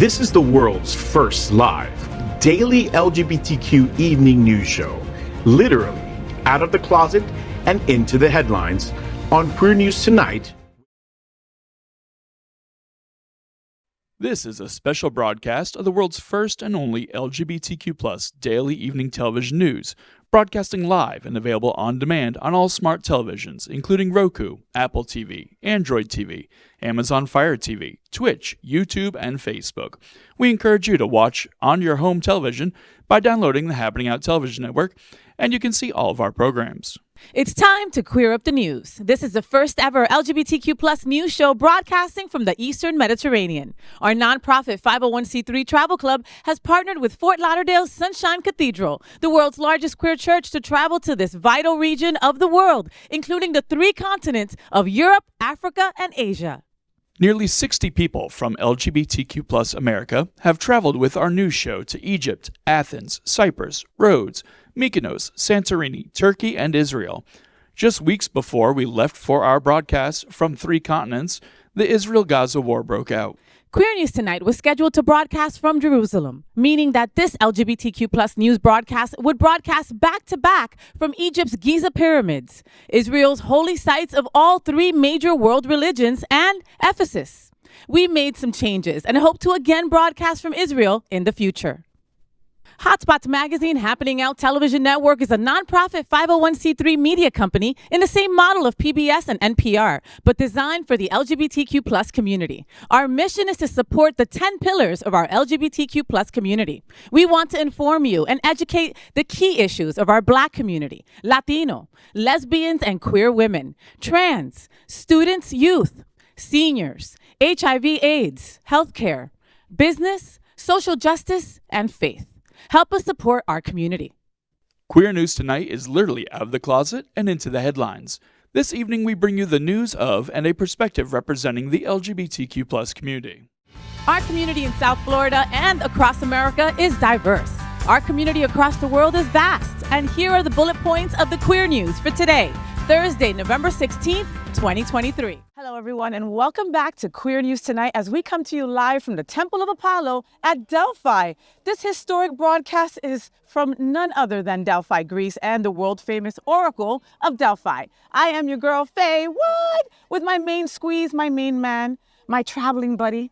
This is the world's first live, daily LGBTQ evening news show, literally out of the closet and into the headlines on Queer News Tonight. This is a special broadcast of the world's first and only LGBTQ+ daily evening television news, broadcasting live and available on demand on all smart televisions, including Roku, Apple TV, Android TV, Amazon Fire TV, Twitch, YouTube, and Facebook. We encourage you to watch on your home television by downloading the Happening Out Television Network, and you can see all of our programs. It's time to queer up the news. This is the first ever LGBTQ+ news show broadcasting from the Eastern Mediterranean. Our nonprofit 501c3 travel club has partnered with Fort Lauderdale's Sunshine Cathedral, the world's largest queer church, to travel to this vital region of the world, including the 3 continents of Europe, Africa, and Asia. Nearly 60 people from LGBTQ+ America have traveled with our news show to Egypt, Athens, Cyprus, Rhodes, Mykonos, Santorini, Turkey, and Israel. Just weeks before we left for our broadcast from 3 continents, the Israel-Gaza war broke out. Queer News Tonight was scheduled to broadcast from Jerusalem, meaning that this LGBTQ+ news broadcast would broadcast back-to-back from Egypt's Giza pyramids, Israel's holy sites of all 3 major world religions, and Ephesus. We made some changes and hope to again broadcast from Israel in the future. Hotspots Magazine Happening Out Television Network is a nonprofit 501c3 media company in the same model of PBS and NPR, but designed for the LGBTQ+ community. Our mission is to support the 10 pillars of our LGBTQ+ community. We want to inform you and educate the key issues of our Black community, Latino, lesbians and queer women, trans, students, youth, seniors, HIV/AIDS, healthcare, business, social justice, and faith. Help us support our community. Queer News Tonight is literally out of the closet and into the headlines. This evening we bring you the news of and a perspective representing the LGBTQ+ community. Our community in South Florida and across America is diverse. Our community across the world is vast. And here are the bullet points of the queer news for today, Thursday, November 16th, 2023. Hello, everyone, and welcome back to Queer News Tonight as we come to you live from the Temple of Apollo at Delphi. This historic broadcast is from none other than Delphi, Greece, and the world-famous Oracle of Delphi. I am your girl, Faye, with my main squeeze, my main man, my traveling buddy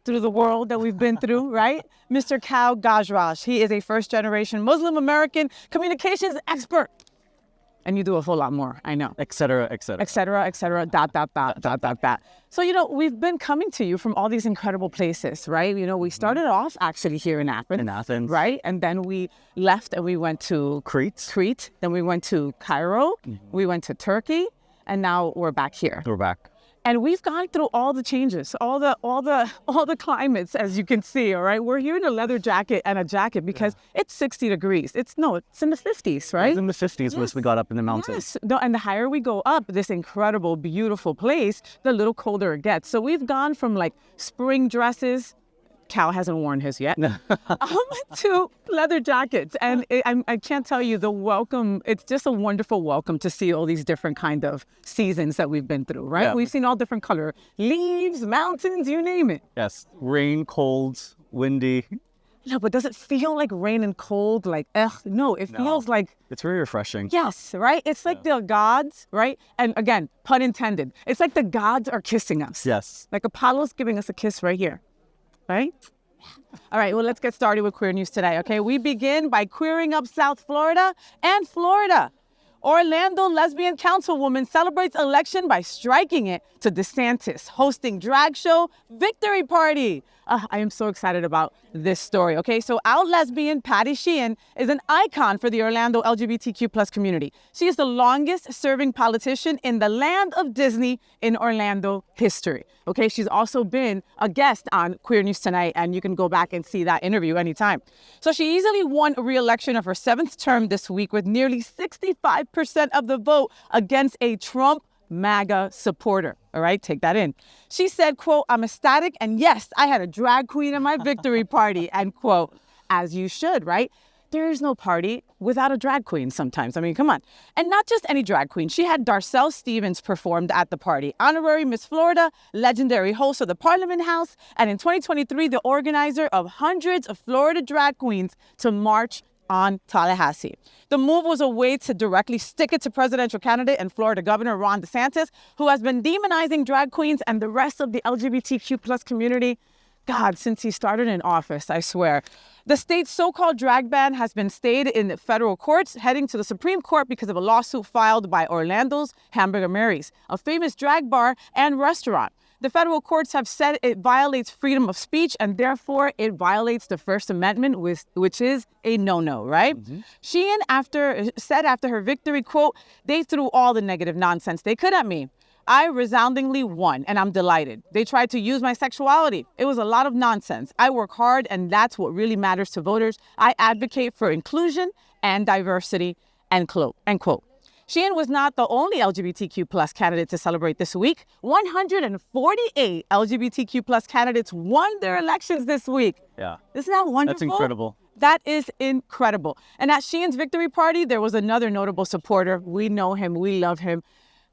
through the world that we've been through, right? Mr. Kal Gajraj. He is a first-generation Muslim-American communications expert. And you do a whole lot more, I know. Et cetera, dot. So, we've been coming to you from all these incredible places, right? We started off actually here in Athens. Right? And then we left and we went to Crete. Then we went to Cairo. We went to Turkey. And now we're back here. We're back. And we've gone through all the changes, all the climates, as you can see, all right? We're here in a leather jacket and a jacket because it's 60 degrees. It's in the 50s, right? It's in the 50s once we got up in the mountains. Yes. No, and the higher we go up, this incredible, beautiful place, the little colder it gets. So we've gone from like spring dresses. Cal hasn't worn his yet, to leather jackets. And I can't tell you the welcome. It's just a wonderful welcome to see all these different kind of seasons that we've been through, right? Yeah. We've seen all different color leaves, mountains, you name it. Yes. Rain, cold, windy. No, but does it feel like rain and cold? Like, no, it feels like... It's very refreshing. Yes, right? It's like the gods, right? And again, pun intended. It's like the gods are kissing us. Yes. Like Apollo's giving us a kiss right here. Right? All right, well, let's get started with Queer News today, okay? We begin by queering up South Florida and Florida. Orlando Lesbian Councilwoman celebrates election by striking it to DeSantis, hosting drag show victory party. I am so excited about this story, okay? So our lesbian, Patty Sheehan, is an icon for the Orlando LGBTQ+ community. She is the longest serving politician in the land of Disney in Orlando history, okay? She's also been a guest on Queer News Tonight, and you can go back and see that interview anytime. So she easily won re-election of her 7th term this week with nearly 65% of the vote against a Trump MAGA supporter. All right, take that in. She said, quote, "I'm ecstatic, and yes, I had a drag queen at my victory party," end quote, as you should, right? there is no party without a drag queen sometimes. I mean, come on. And not just any drag queen. She had Darcel Stevens performed at the party, honorary Miss Florida, legendary host of the Parliament House, and in 2023, the organizer of hundreds of Florida drag queens to march on Tallahassee. The move was a way to directly stick it to presidential candidate and Florida Governor Ron DeSantis, who has been demonizing drag queens and the rest of the LGBTQ plus community, God, since he started in office, I swear. The state's so-called drag ban has been stayed in federal courts, heading to the Supreme Court because of a lawsuit filed by Orlando's Hamburger Mary's, a famous drag bar and restaurant. The federal courts have said it violates freedom of speech and therefore it violates the First Amendment, which is a no-no, right? Sheehan said after her victory, quote, "They threw all the negative nonsense they could at me. I resoundingly won, and I'm delighted. They tried to use my sexuality. It was a lot of nonsense. I work hard, and that's what really matters to voters. I advocate for inclusion and diversity," end quote. Sheehan was not the only LGBTQ plus candidate to celebrate this week. 148 LGBTQ plus candidates won their elections this week. Yeah. Isn't that wonderful? That's incredible. That is incredible. And at Sheehan's victory party, there was another notable supporter. We know him. We love him.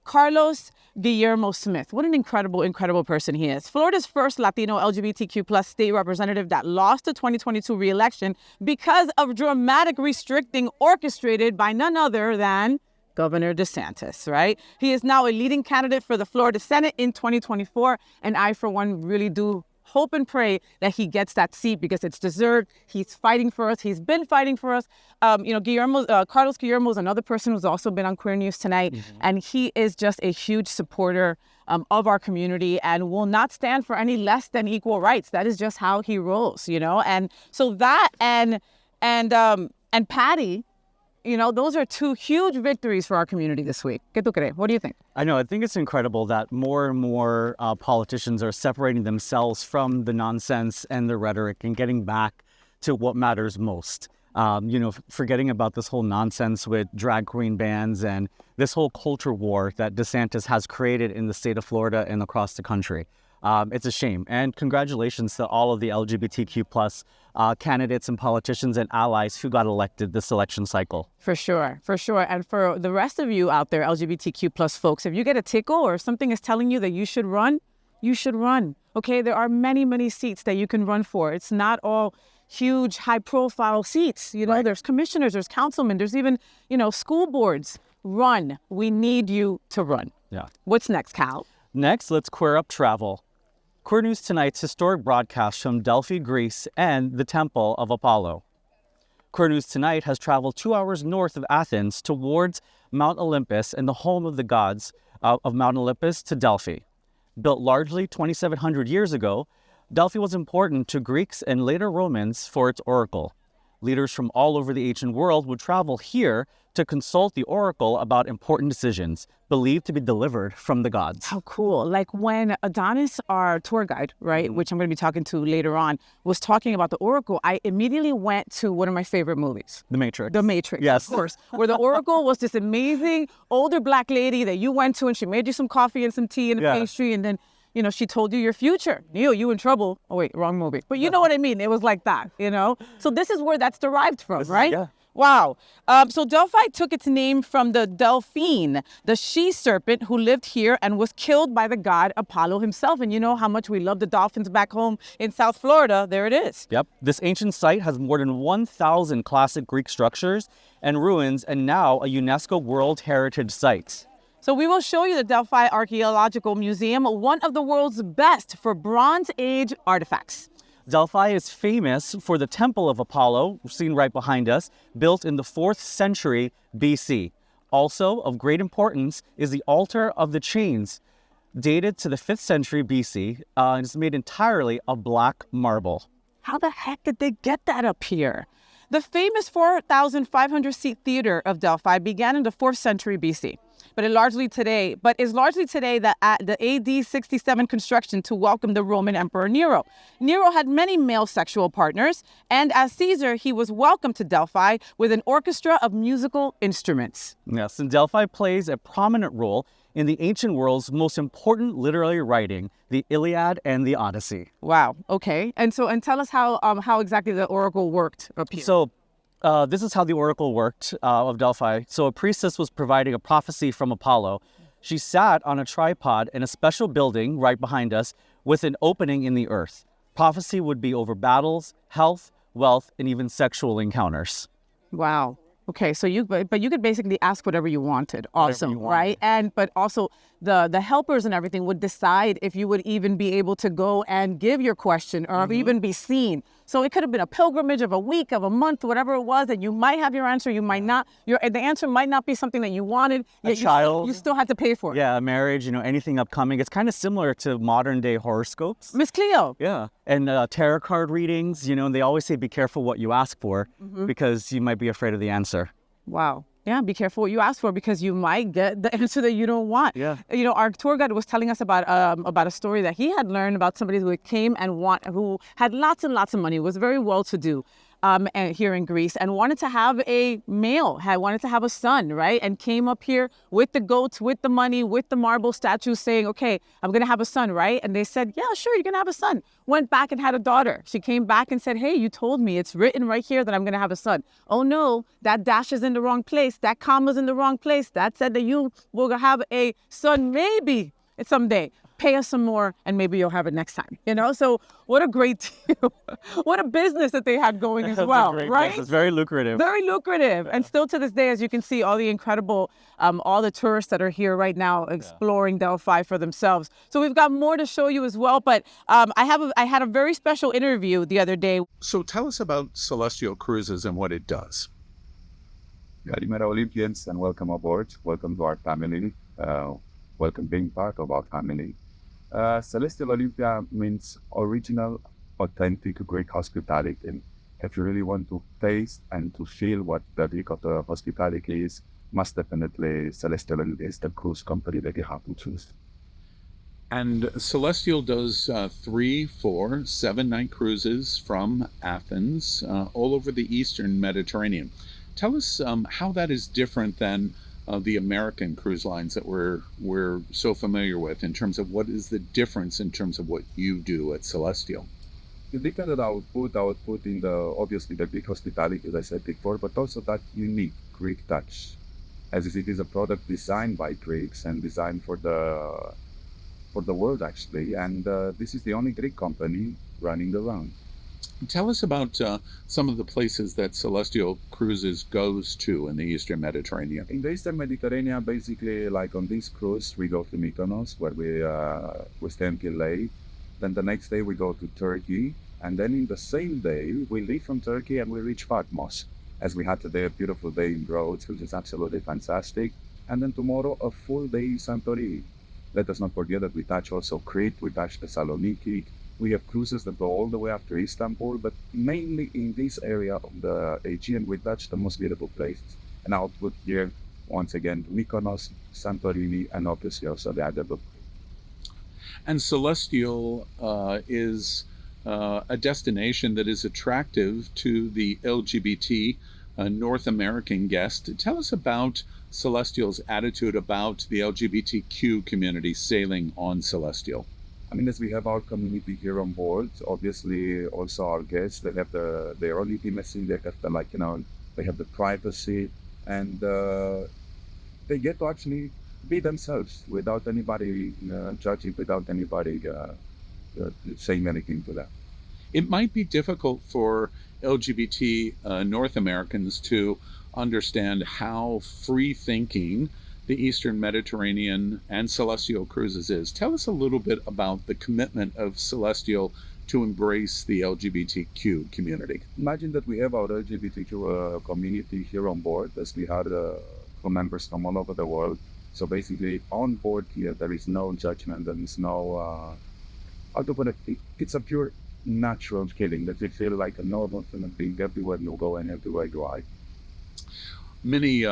Carlos Guillermo Smith. What an incredible, incredible person he is. Florida's first Latino LGBTQ plus state representative that lost the 2022 re-election because of dramatic restricting orchestrated by none other than Governor DeSantis, right? He is now a leading candidate for the Florida Senate in 2024. And I, for one, really do hope and pray that he gets that seat because it's deserved. He's fighting for us. He's been fighting for us. Carlos Guillermo is another person who's also been on Queer News tonight. And he is just a huge supporter of our community and will not stand for any less than equal rights. That is just how he rolls, you know? And so that and Patty, you know, those are two huge victories for our community this week. ¿Qué tú crees? What do you think? I know. I think it's incredible that more and more politicians are separating themselves from the nonsense and the rhetoric and getting back to what matters most. Forgetting about this whole nonsense with drag queen bans and this whole culture war that DeSantis has created in the state of Florida and across the country. It's a shame. And congratulations to all of the LGBTQ plus candidates and politicians and allies who got elected this election cycle. For sure, for sure. And for the rest of you out there, LGBTQ plus folks, if you get a tickle or something is telling you that you should run, you should run. Okay, there are many, many seats that you can run for. It's not all huge, high-profile seats. You know, Right. There's commissioners, there's councilmen, there's even, school boards. Run. We need you to run. Yeah. What's next, Cal? Next, let's queer up travel. Queer News Tonight's historic broadcast from Delphi, Greece, and the Temple of Apollo. Queer News Tonight has traveled 2 hours north of Athens towards Mount Olympus and the home of the gods of Mount Olympus to Delphi. Built largely 2,700 years ago, Delphi was important to Greeks and later Romans for its oracle. Leaders from all over the ancient world would travel here to consult the oracle about important decisions believed to be delivered from the gods. How cool. Like when Adonis, our tour guide, right, which I'm going to be talking to later on, was talking about the Oracle, I immediately went to one of my favorite movies. The Matrix. The Matrix, Yes. of course, where the Oracle was this amazing older black lady that you went to and she made you some coffee and some tea and a Yeah. pastry and then, she told you your future. Neil, you in trouble. Oh, wait, wrong movie. But you know what I mean? It was like that, So this is where that's derived from, right? Yeah. Wow. So Delphi took its name from the Delphine, the she-serpent who lived here and was killed by the god Apollo himself. And you know how much we love the dolphins back home in South Florida. There it is. Yep. This ancient site has more than 1,000 classic Greek structures and ruins and now a UNESCO World Heritage Site. So we will show you the Delphi Archaeological Museum, one of the world's best for Bronze Age artifacts. Delphi is famous for the Temple of Apollo, seen right behind us, built in the 4th century BC. Also of great importance is the Altar of the Chains, dated to the 5th century BC, and it's made entirely of black marble. How the heck did they get that up here? The famous 4,500-seat theater of Delphi began in the 4th century BC. But is largely today the AD 67 construction to welcome the Roman Emperor Nero. Nero had many male sexual partners, and as Caesar, he was welcomed to Delphi with an orchestra of musical instruments. Yes, and Delphi plays a prominent role in the ancient world's most important literary writing, the Iliad and the Odyssey. Wow. Okay. And tell us how exactly the oracle worked up here. So, This is how the Oracle worked of Delphi. So a priestess was providing a prophecy from Apollo. She sat on a tripod in a special building right behind us with an opening in the earth. Prophecy would be over battles, health, wealth, and even sexual encounters. Wow. Okay, so you could basically ask whatever you wanted. Awesome, right? But also the helpers and everything would decide if you would even be able to go and give your question or even be seen. So it could have been a pilgrimage of a week, of a month, whatever it was, and you might have your answer, you might not. The answer might not be something that you wanted. A child. You still had to pay for it. Yeah, marriage, anything upcoming. It's kind of similar to modern day horoscopes. Miss Cleo. Yeah, and tarot card readings, and they always say be careful what you ask for because you might be afraid of the answer. Wow. Yeah, be careful what you ask for because you might get the answer that you don't want. Yeah. Our tour guide was telling us about a story that he had learned about somebody who came and who had lots and lots of money, was very well-to-do here in Greece, and wanted to have a male, wanted to have a son, right? And came up here with the goats, with the money, with the marble statues saying, okay, I'm going to have a son, right? And they said, yeah, sure, you're going to have a son. Went back and had a daughter. She came back and said, hey, you told me, it's written right here that I'm going to have a son. Oh no, that dash is in the wrong place. That comma's in the wrong place. That said that you will have a son maybe someday. Pay us some more and maybe you'll have it next time. So what a great deal. What a business that they had going as well, right? It's very lucrative. Very lucrative. And still to this day, as you can see, all the incredible, all the tourists that are here right now exploring Delphi for themselves. So we've got more to show you as well. But I had a very special interview the other day. So tell us about Celestial Cruises and what it does. Calimera Olympians, and welcome aboard. Welcome to our family. Welcome being part of our family. Celestial Olympia means original, authentic Greek hospitality. And if you really want to taste and to feel what the Greek hospitality is, most definitely Celestial Olympia is the cruise company that you have to choose. And Celestial does 3, 4, 7-night cruises from Athens all over the Eastern Mediterranean. Tell us how that is different than the American cruise lines that we're so familiar with, in terms of what is the difference in terms of what you do at Celestial. The difference that I would put in obviously the Greek hospitality, as I said before, but also that unique Greek touch, as it is a product designed by Greeks and designed for the world actually, and this is the only Greek company running around. Tell us about some of the places that Celestial Cruises goes to in the Eastern Mediterranean. In the Eastern Mediterranean, basically, like on this cruise, we go to Mykonos, where we stay until late. Then the next day we go to Turkey, and then in the same day we leave from Turkey and we reach Patmos, as we had today a beautiful day in Rhodes, which is absolutely fantastic. And then tomorrow a full day in Santorini. Let us not forget that we touch also Crete, we touch Thessaloniki. We have cruises that go all the way up to Istanbul, but mainly in this area of the Aegean, we touch the most beautiful places. And I'll put here, once again, Mykonos, Santorini, and obviously also the Adabuk. And Celestial is a destination that is attractive to the LGBT North American guest. Tell us about Celestial's attitude about the LGBTQ community sailing on Celestial. As we have our community here on board, obviously also our guests, they have their own intimacy, they have they have the privacy, and they get to actually be themselves without anybody judging, without anybody saying anything to them. It might be difficult for LGBT North Americans to understand how free-thinking the Eastern Mediterranean and Celestial Cruises is. Tell us a little bit about the commitment of Celestial to embrace the LGBTQ community. Imagine that we have our LGBTQ community here on board, as we had members from all over the world. So basically, on board here, there is no judgment, there is no, how to put it, it's a pure natural feeling that you feel like a normal human being everywhere you go and everywhere you are. Many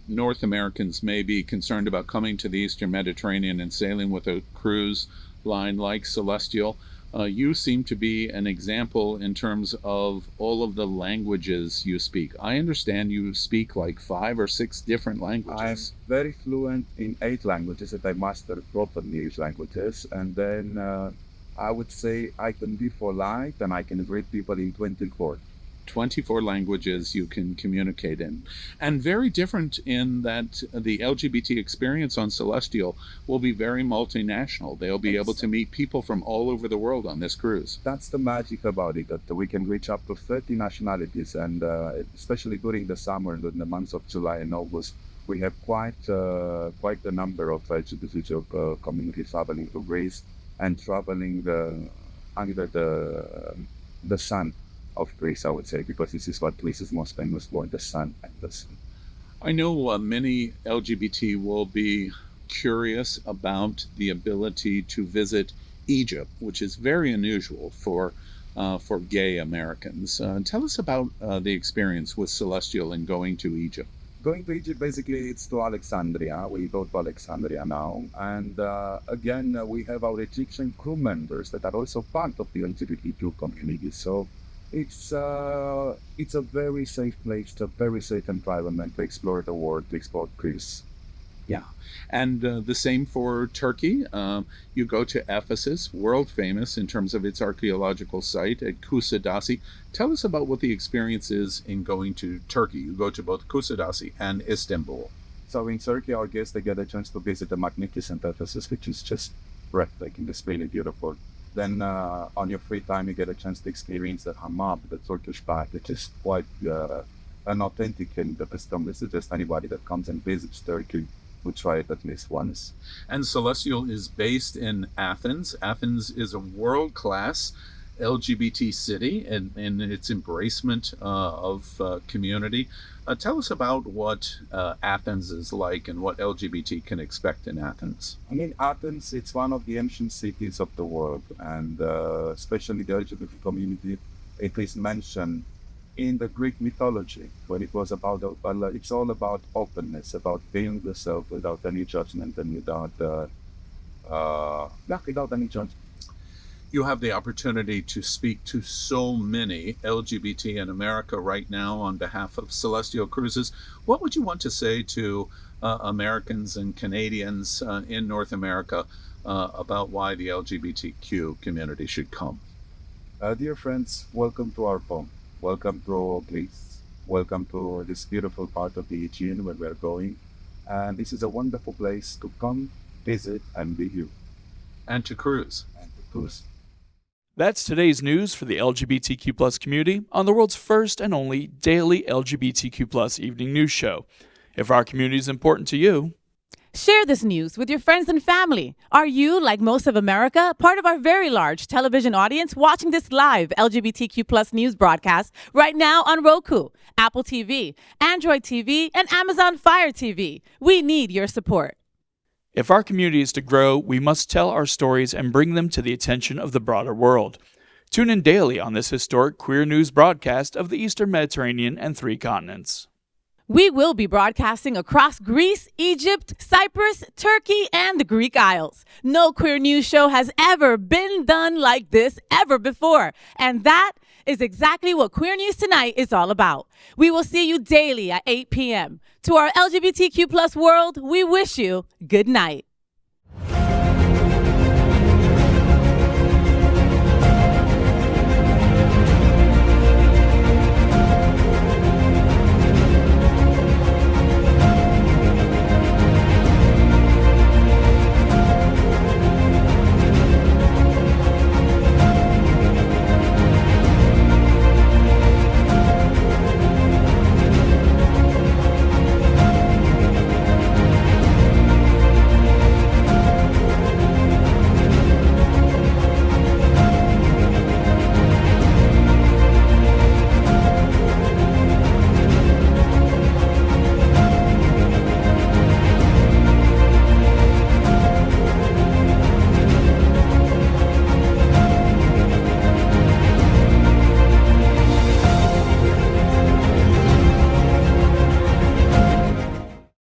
North Americans may be concerned about coming to the Eastern Mediterranean and sailing with a cruise line like Celestial. You seem to be an example in terms of all of the languages you speak. I understand you speak like 5 or 6 different languages. I'm very fluent in 8 languages that I mastered properly, 8 languages. And then I would say I can be polite and I can greet people in 24. 24 languages you can communicate in. And very different in that the LGBT experience on Celestial will be very multinational. They'll be able to meet people from all over the world on this cruise. That's the magic about it, that we can reach up to 30 nationalities, and especially during the summer, in the months of July and August, we have quite a number of LGBTQ communities traveling to Greece and traveling under the sun of Greece, I would say, because this is what Greece is most famous for, the sun and the sea. I know many LGBT will be curious about the ability to visit Egypt, which is very unusual for gay Americans. Tell us about the experience with Celestial and going to Egypt. Going to Egypt, basically, it's to Alexandria. We go to Alexandria now. And again, we have our Egyptian crew members that are also part of the LGBTQ community. So it's a very safe place, a very safe environment to explore the world, to explore Greece. Yeah. And the same for Turkey. You go to Ephesus, world famous in terms of its archaeological site at Kusadasi. Tell us about what the experience is in going to Turkey. You go to both Kusadasi and Istanbul. So in Turkey, our guests, they get a chance to visit the magnificent Ephesus, which is just breathtaking. It's really beautiful. Then on your free time, you get a chance to experience the hammam, the Turkish bath, which is quite an authentic thing that is done. This is just anybody that comes and visits Turkey would try it at least once. And Celestial is based in Athens. Athens is a world-class LGBT city in its embracement of community. Tell us about what Athens is like and what LGBT can expect in Athens. I mean, Athens, it's one of the ancient cities of the world, and especially the LGBT community, it is mentioned in the Greek mythology, when it was about, it's all about openness, about being yourself without any judgment and without any judgment. You have the opportunity to speak to so many LGBT in America right now on behalf of Celestial Cruises. What would you want to say to Americans and Canadians in North America about why the LGBTQ community should come? Dear friends, welcome to our home. Welcome to Greece. Welcome to this beautiful part of the Aegean where we're going. And this is a wonderful place to come, visit, and be you. And to cruise. That's today's news for the LGBTQ+ community on the world's first and only daily LGBTQ+ evening news show. If our community is important to you, share this news with your friends and family. Are you, like most of America, part of our very large television audience watching this live LGBTQ+ news broadcast right now on Roku, Apple TV, Android TV, and Amazon Fire TV? We need your support. If our community is to grow, we must tell our stories and bring them to the attention of the broader world. Tune in daily on this historic queer news broadcast of the Eastern Mediterranean and 3 continents. We will be broadcasting across Greece, Egypt, Cyprus, Turkey, and the Greek Isles. No queer news show has ever been done like this ever before. And that is exactly what Queer News Tonight is all about. We will see you daily at 8 p.m. To our LGBTQ+ world, we wish you good night.